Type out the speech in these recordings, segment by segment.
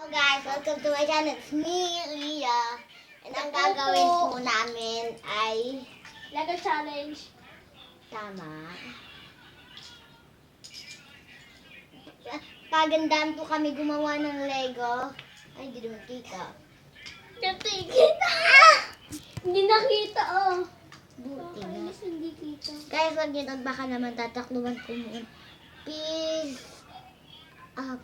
Hello guys, welcome to my channel. It's me, Leah. And ang gagawin po namin ay Lego challenge. tama. Kagandahan po kami gumawa ng Lego. Ay, hindi naman kita. Kita! Hindi nakita, oh. Buti na. Nakakainis, hindi kita. Guys, wag niyo doon, baka naman tatakluban ko muna. Peace up.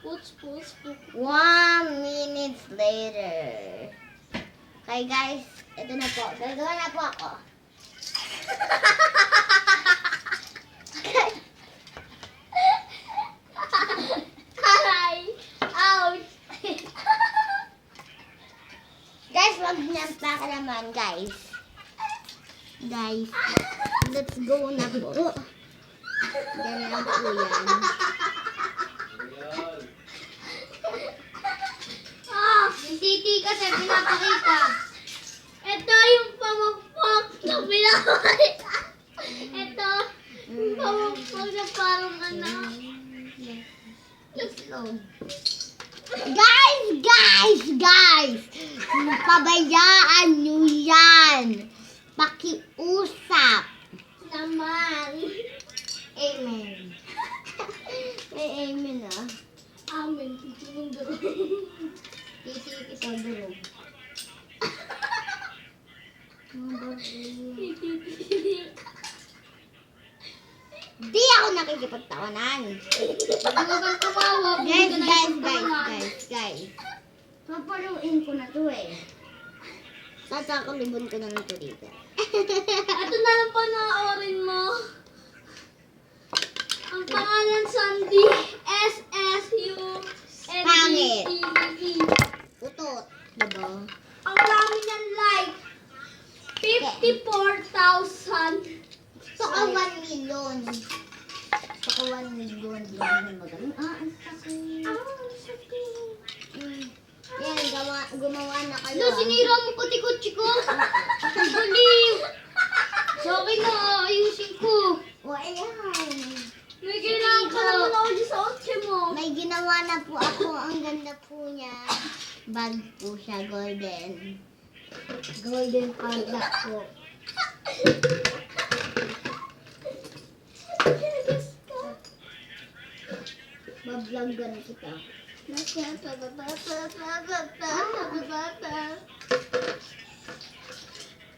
Puts. 1 minute later. Okay guys, ito na po. Gagawa na po ako. Aray! Ouch! Guys, wag niyang baka naman guys. Guys, let's go na po. Ganyan po yan. Yung titi kasi pinapakita. Ito yung pamagpag na pinapakita. Ito, yung pamagpag na parang ano. Guys! Pabayaan nyo yan. Pakiusap. Naman. Amen. May amen ah. Amen. Titingin doon. Titik ito durog. Di ako nakikipagtawanan. Huwag tumawa. Guys. Papaluin ko na to eh. Tatakalubon ko na to dito. Ito na lang panoorin mo. Ang pangalan Sandy. Pangit. SSUNDE. Utot. Diba? Ang dami niyang like. 54,000. Saka 1 million. Saka 1 million. Di naman magaling. Ang sakit. Yan, gumawa na kayo. No, sinira mo pati kutsi ko. Ang baliw. So, okay na, ayusin ko. O, ayan. May kailangan ka naman ako dyan sa otse mo. May ginawa na po ako. Ang ganda po niya. Bag po siya, golden. Golden panda po. Bablog na kita.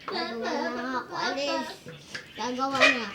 Gagawa na ako. Alis. Gagawa na ako.